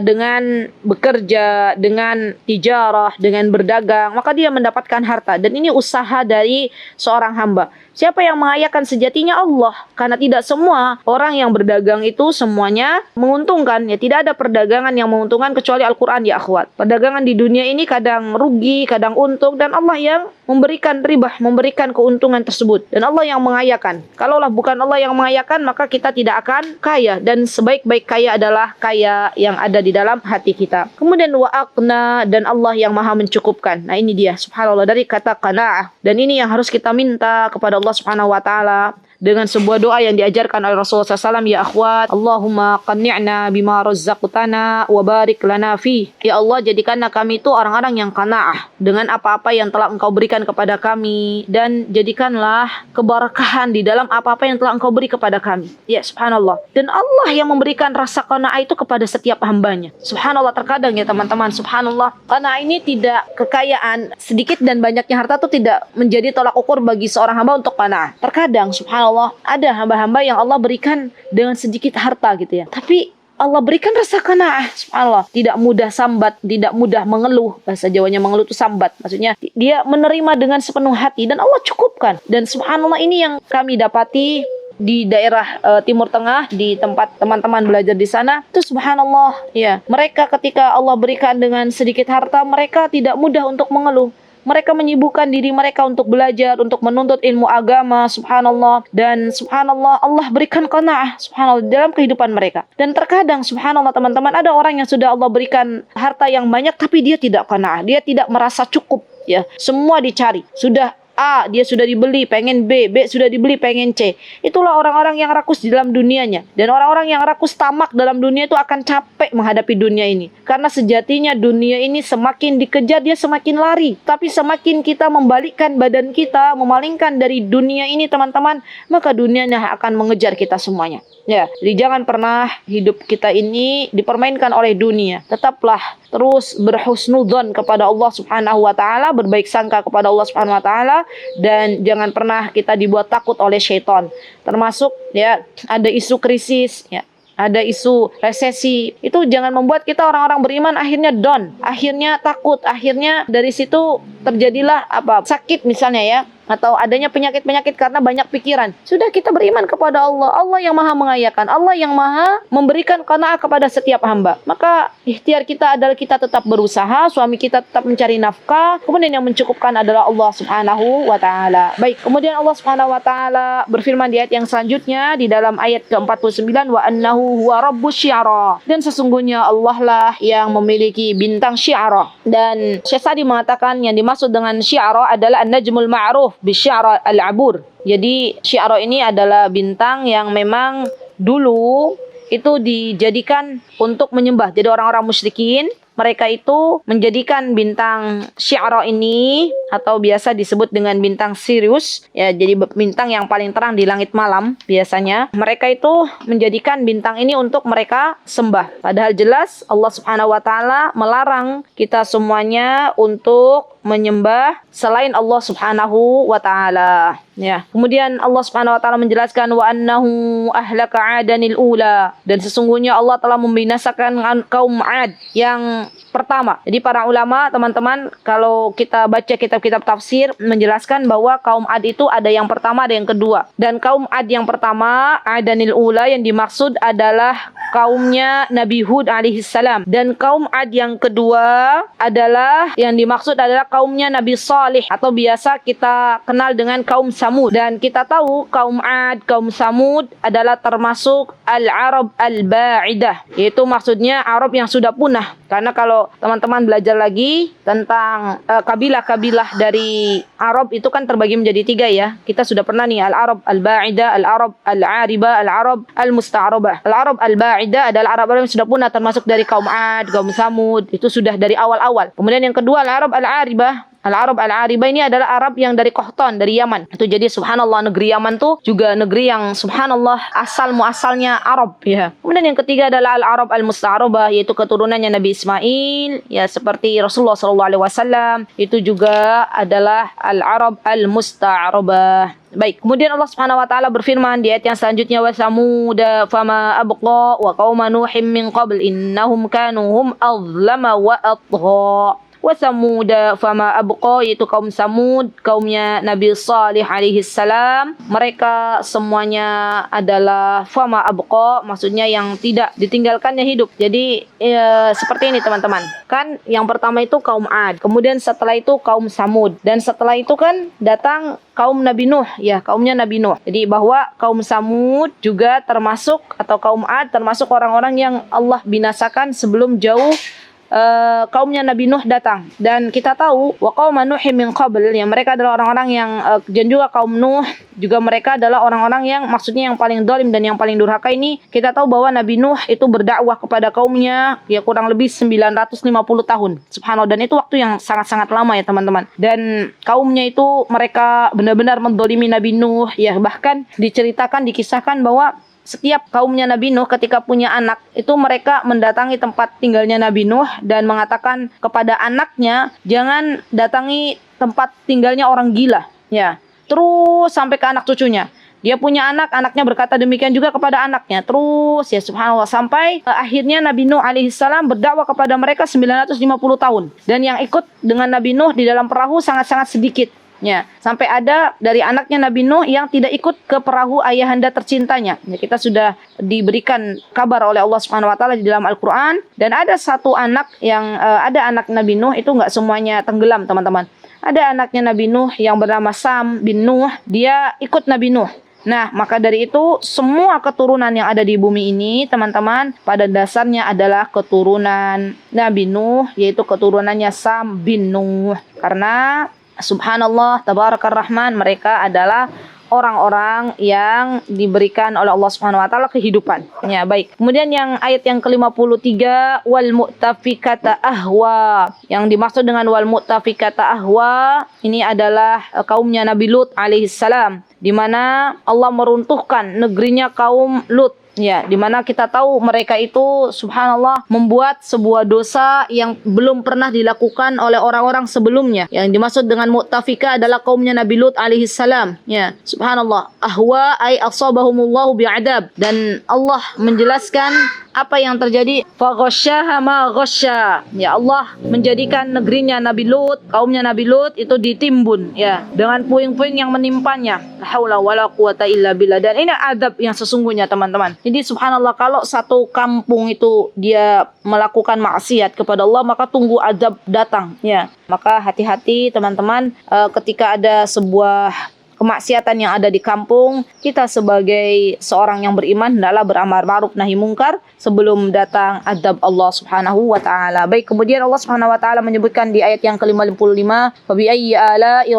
dengan bekerja, dengan tijarah, dengan berdagang, maka dia mendapatkan harta. Dan ini usaha dari seorang hamba. Siapa yang mengayakan sejatinya? Allah. Karena tidak semua orang yang berdagang itu semuanya menguntungkan. Ya, tidak ada perdagangan yang menguntungkan kecuali Al-Quran ya akhwat. Perdagangan di dunia ini kadang rugi, kadang untung, dan Allah yang memberikan ribah, memberikan keuntungan tersebut. Dan Allah yang mengayakan. Kalaulah bukan Allah yang mengayakan, maka kita tidak akan kaya. Dan sebaik-baik kaya adalah kaya yang ada di dalam hati kita. Kemudian wa'aqna, dan Allah yang maha mencukupkan. Nah ini dia subhanallah dari kata qana'ah. Dan ini yang harus kita minta kepada Allah Subhanahu wa taala dengan sebuah doa yang diajarkan oleh Rasulullah SAW, ya akhwat, Allahumma qanni'na bima razzaqtana wa barik lana fi. Ya Allah, jadikanlah kami itu orang-orang yang qanaah dengan apa-apa yang telah Engkau berikan kepada kami, dan jadikanlah keberkahan di dalam apa-apa yang telah Engkau beri kepada kami. Ya subhanallah. Dan Allah yang memberikan rasa qanaah itu kepada setiap hambanya. Subhanallah, terkadang ya teman-teman, subhanallah, qanaah ini tidak, kekayaan sedikit dan banyaknya harta itu tidak menjadi tolak ukur bagi seorang hamba untuk qanaah. Terkadang subhanallah ada hamba-hamba yang Allah berikan dengan sedikit harta gitu ya, tapi Allah berikan rasa qanaah, subhanallah, tidak mudah sambat, tidak mudah mengeluh. Bahasa Jawanya mengeluh itu sambat, maksudnya dia menerima dengan sepenuh hati dan Allah cukupkan. Dan subhanallah, ini yang kami dapati di daerah Timur Tengah, di tempat teman-teman belajar di sana. Itu subhanallah ya, mereka ketika Allah berikan dengan sedikit harta, mereka tidak mudah untuk mengeluh. Mereka menyibukkan diri mereka untuk belajar, untuk menuntut ilmu agama, subhanallah. Dan subhanallah, Allah berikan qanaah, subhanallah, dalam kehidupan mereka. Dan terkadang, subhanallah teman-teman, ada orang yang sudah Allah berikan harta yang banyak, tapi dia tidak qanaah, dia tidak merasa cukup. Ya, semua dicari. Sudah A, dia sudah dibeli, pengen B, B sudah dibeli, pengen C. Itulah orang-orang yang rakus di dalam dunianya. Dan orang-orang yang rakus tamak dalam dunia itu akan capek menghadapi dunia ini. Karena sejatinya dunia ini semakin dikejar, dia semakin lari. Tapi semakin kita membalikkan badan kita, memalingkan dari dunia ini teman-teman, maka dunianya akan mengejar kita semuanya. Ya, jadi jangan pernah hidup kita ini dipermainkan oleh dunia. Tetaplah terus berhusnudzon kepada Allah Subhanahu wa taala, berbaik sangka kepada Allah Subhanahu wa taala, dan jangan pernah kita dibuat takut oleh syaitan. Termasuk ya ada isu krisis, ya, ada isu resesi. Itu jangan membuat kita orang-orang beriman akhirnya down, akhirnya takut, akhirnya dari situ terjadilah sakit misalnya ya, atau adanya penyakit-penyakit karena banyak pikiran. Sudah, kita beriman kepada Allah, Allah yang maha mengayakan, Allah yang maha memberikan qanaah kepada setiap hamba. Maka ikhtiar kita adalah kita tetap berusaha, suami kita tetap mencari nafkah, kemudian yang mencukupkan adalah Allah Subhanahu wa taala. Baik, kemudian Allah Subhanahu wa taala berfirman di ayat yang selanjutnya di dalam ayat ke-49, wa annahu huwa rabbus syi'ara, dan sesungguhnya Allah lah yang memiliki bintang syi'ara. Dan Syekh Sa'di mengatakan yang dimaksud dengan syi'ara adalah an-najmul ma'ruf bisyara al-abur. Jadi syi'ara ini adalah bintang yang memang dulu itu dijadikan untuk menyembah. Jadi orang-orang musyrikin, mereka itu menjadikan bintang syi'ara ini, atau biasa disebut dengan bintang Sirius, ya, jadi bintang yang paling terang di langit malam biasanya. Mereka itu menjadikan bintang ini untuk mereka sembah. Padahal jelas Allah Subhanahu wa taala melarang kita semuanya untuk menyembah selain Allah Subhanahu wa taala. Ya. Kemudian Allah Subhanahu wa taala menjelaskan wa annahu ahlaka 'adanil ula, dan sesungguhnya Allah telah membinasakan kaum 'Ad yang pertama. Jadi para ulama, teman-teman, kalau kita baca kitab-kitab tafsir menjelaskan bahwa kaum 'Ad itu ada yang pertama, ada yang kedua. Dan kaum 'Ad yang pertama, 'adanil ula, yang dimaksud adalah kaumnya Nabi Hud alaihissalam. Dan kaum 'Ad yang kedua adalah yang dimaksud adalah kaumnya Nabi Salih, atau biasa kita kenal dengan kaum Samud. Dan kita tahu kaum 'Ad, kaum Samud adalah termasuk al-Arab al-Ba'idah, yaitu maksudnya Arab yang sudah punah. Karena kalau teman-teman belajar lagi tentang kabilah-kabilah dari Arab itu kan terbagi menjadi 3 ya. Kita sudah pernah nih al-Arab al-Ba'idah, al-Arab al-Aribah, al-Arab al-Musta'arabah. Al-Arab al-Ba'idah adalah Arab yang sudah punah, termasuk dari kaum 'Ad, kaum Samud, itu sudah dari awal-awal. Kemudian yang kedua al-Arab al-Aribah. Al-Arab al-Aribah ini adalah Arab yang dari Qahtan, dari Yaman. Itu jadi subhanallah, negeri Yaman tuh juga negeri yang subhanallah asal-muasalnya Arab ya. Kemudian yang ketiga adalah al-Arab al-Musta'arabah, yaitu keturunannya Nabi Ismail ya, seperti Rasulullah SAW. Itu juga adalah al-Arab al-Musta'arabah. Baik, kemudian Allah Subhanahu wa taala berfirman di ayat yang selanjutnya, wa samuda fama abqa wa qauma nuhim min qabl innahum kanu hum adzlama wa atgha. Wa samuda fama abqa, yaitu kaum Samud, kaumnya Nabi Salih alaihi salam. Mereka semuanya adalah fama abqa, maksudnya yang tidak ditinggalkannya hidup. Jadi seperti ini teman-teman. Kan yang pertama itu kaum 'Ad, kemudian setelah itu kaum Samud, dan setelah itu kan datang kaum Nabi Nuh ya, kaumnya Nabi Nuh. Jadi bahwa kaum Samud juga termasuk, atau kaum 'Ad termasuk orang-orang yang Allah binasakan sebelum jauh kaumnya Nabi Nuh datang. Dan kita tahu wa qauma nuhim min qabl, yang mereka adalah orang-orang yang dan juga kaum Nuh juga mereka adalah orang-orang yang maksudnya yang paling zalim dan yang paling durhaka. Ini kita tahu bahwa Nabi Nuh itu berdakwah kepada kaumnya ya kurang lebih 950 tahun. Subhanallah, dan itu waktu yang sangat-sangat lama ya teman-teman. Dan kaumnya itu mereka benar-benar menzalimi Nabi Nuh ya, bahkan diceritakan, dikisahkan bahwa setiap kaumnya Nabi Nuh ketika punya anak, itu mereka mendatangi tempat tinggalnya Nabi Nuh dan mengatakan kepada anaknya, jangan datangi tempat tinggalnya orang gila. Ya, terus sampai ke anak cucunya. Dia punya anak, anaknya berkata demikian juga kepada anaknya. Terus ya subhanallah, sampai akhirnya Nabi Nuh alaihissalam berdakwah kepada mereka 950 tahun. Dan yang ikut dengan Nabi Nuh di dalam perahu sangat-sangat sedikit. Ya, sampai ada dari anaknya Nabi Nuh yang tidak ikut ke perahu ayahanda tercintanya. Ya, kita sudah diberikan kabar oleh Allah Subhanahu wa taala di dalam Al-Qur'an, dan ada satu anak yang ada anak Nabi Nuh itu enggak semuanya tenggelam, teman-teman. ada anaknya Nabi Nuh yang bernama Sam bin Nuh, dia ikut Nabi Nuh. Nah, maka dari itu semua keturunan yang ada di bumi ini, teman-teman, pada dasarnya adalah keturunan Nabi Nuh, yaitu keturunannya Sam bin Nuh. Karena subhanallah, tabarakar rahman, mereka adalah orang-orang yang diberikan oleh Allah Subhanahu wa taala kehidupan. Ya, baik. Kemudian yang ayat yang ke-53, wal mu'tafikata ahwa. Yang dimaksud dengan wal mu'tafikata ahwa ini adalah kaumnya Nabi Lut alaihissalam, di mana Allah meruntuhkan negerinya kaum Lut. Ya, di mana kita tahu mereka itu subhanallah membuat sebuah dosa yang belum pernah dilakukan oleh orang-orang sebelumnya. Yang dimaksud dengan mu'tafika adalah kaumnya Nabi Lut alaihissalam. Ya, subhanallah. Ahwa ay asabahumullahu bi'adab. Dan Allah menjelaskan apa yang terjadi, faghasyaha ma ghasya. Ya, Allah menjadikan negerinya Nabi Lut, kaumnya Nabi Lut itu ditimbun ya dengan puing-puing yang menimpanya. La haula wala quwata illa billah. Dan ini adab yang sesungguhnya, teman-teman. Jadi subhanallah, kalau satu kampung itu dia melakukan maksiat kepada Allah, maka tunggu adab datang ya. Maka hati-hati teman-teman, ketika ada sebuah kemaksiatan yang ada di kampung, kita sebagai seorang yang beriman hendaklah beramar ma'ruf nahi mungkar sebelum datang adab Allah Subhanahu wa taala. Baik, kemudian Allah Subhanahu wa taala menyebutkan di ayat yang ke-55, fabi ayyi ala'i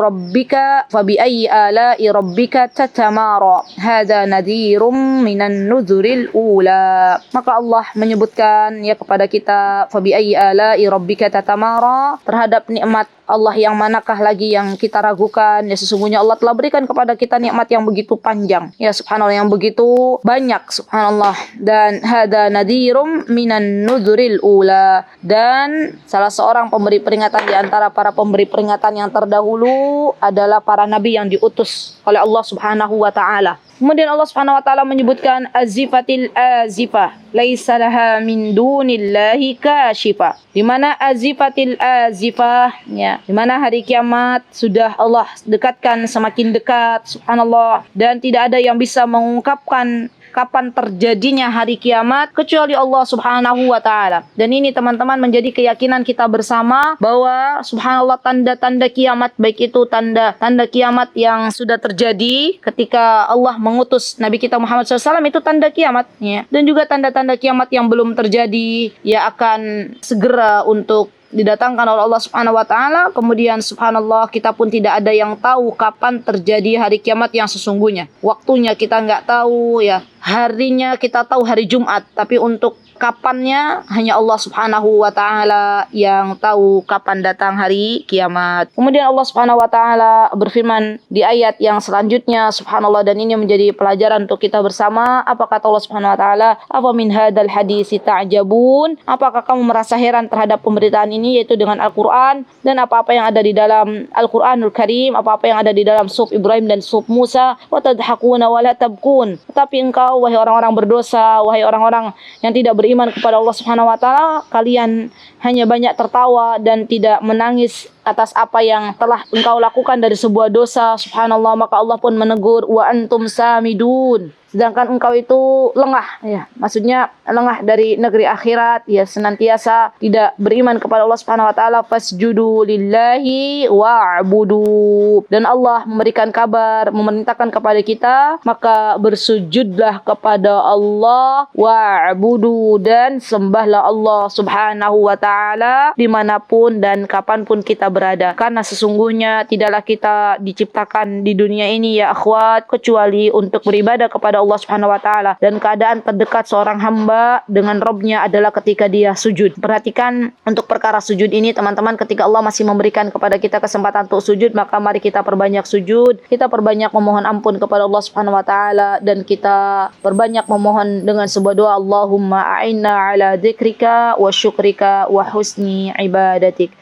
rabbika tatamara. Hadza nadhirum minan nuzuril ula. Maka Allah menyebutkan ya kepada kita, fabi ayyi ala'i rabbika tatamara, terhadap nikmat Allah yang manakah lagi yang kita ragukan. Ya, sesungguhnya Allah telah berikan kepada kita nikmat yang begitu panjang, ya subhanallah, yang begitu banyak, subhanallah. Dan hada nadhirum minan nuzuril ula, dan salah seorang pemberi peringatan di antara para pemberi peringatan yang terdahulu adalah para nabi yang diutus oleh Allah Subhanahu wa taala. Kemudian Allah Subhanahu wa taala menyebutkan azifatil azifah laisa laha min dunillahi kashifa. Di mana azifatil azifah ya, di mana hari kiamat sudah Allah dekatkan, semakin dekat, subhanallah, dan tidak ada yang bisa mengungkapkan kapan terjadinya hari kiamat kecuali Allah Subhanahu wa taala. Dan ini teman-teman menjadi keyakinan kita bersama bahwa subhanallah tanda-tanda kiamat, baik itu tanda kiamat yang sudah terjadi ketika Allah mengutus Nabi kita Muhammad SAW, itu tanda kiamat ya. Dan juga tanda-tanda kiamat yang belum terjadi ya akan segera untuk didatangkan oleh Allah Subhanahu wa taala. Kemudian subhanallah, kita pun tidak ada yang tahu kapan terjadi hari kiamat yang sesungguhnya. Waktunya kita nggak tahu ya. Harinya kita tahu hari Jumat, tapi untuk kapannya hanya Allah Subhanahu wa taala yang tahu kapan datang hari kiamat. Kemudian Allah Subhanahu wa taala berfirman di ayat yang selanjutnya, subhanallah, dan ini menjadi pelajaran untuk kita bersama. Apa kata Allah Subhanahu wa taala? Afa min hadzal haditsi ta'jabun? Apakah kamu merasa heran terhadap pemberitaan ini, yaitu dengan Al-Qur'an dan apa-apa yang ada di dalam Al-Qur'anul Karim, apa-apa yang ada di dalam suhuf Ibrahim dan suhuf Musa, wa tadhakuna wa la tabkun. Tetapi engkau, wahai orang-orang berdosa, wahai orang-orang yang tidak beriman kepada Allah Subhanahu wa taala, kalian hanya banyak tertawa dan tidak menangis atas apa yang telah engkau lakukan dari sebuah dosa. Subhanallah, maka Allah pun menegur, wa antum samidun. Sedangkan engkau itu lengah ya, maksudnya lengah dari negeri akhirat ya, senantiasa tidak beriman kepada Allah Subhanahu wa taala. Fasjudu lillahi wa'budu. Dan Allah memberikan kabar, memerintahkan kepada kita, maka bersujudlah kepada Allah, wa'budu, dan sembahlah Allah Subhanahu wa taala dimanapun dan kapanpun kita berada. Karena sesungguhnya tidaklah kita diciptakan di dunia ini ya akhwat kecuali untuk beribadah kepada Allah Subhanahu wa taala, dan keadaan terdekat seorang hamba dengan Rabbnya adalah ketika dia sujud. Perhatikan untuk perkara sujud ini teman-teman, ketika Allah masih memberikan kepada kita kesempatan untuk sujud, maka mari kita perbanyak sujud, kita perbanyak memohon ampun kepada Allah Subhanahu wa taala, dan kita perbanyak memohon dengan sebuah doa, Allahumma a'inna ala dzikrika wa syukrika wa husni ibadatik.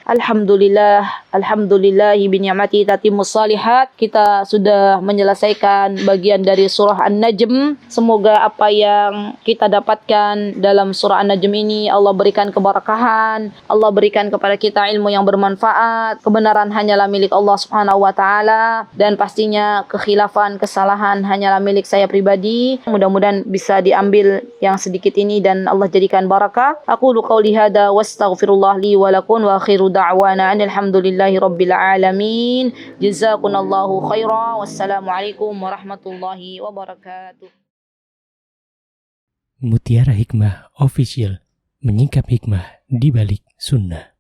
Alhamdulillahi bi ni'mati tatimmus shalihat. Kita sudah menyelesaikan bagian dari surah An-Najm An-Najm. Semoga apa yang kita dapatkan dalam surah An-Najm ini Allah berikan keberkahan, Allah berikan kepada kita ilmu yang bermanfaat. Kebenaran hanyalah milik Allah Subhanahu wa taala dan pastinya kekhilafan, kesalahan hanyalah milik saya pribadi. Mudah-mudahan bisa diambil yang sedikit ini dan Allah jadikan barakah. Aqulu qauli hada wastaghfirullah li wa lakum wa akhiru da'wana alhamdulillahi rabbil alamin. Jazakumullahu khairan. Wassalamualaikum warahmatullahi wabarakatuh. Mutiara Hikmah Official, menyingkap hikmah di balik sunnah.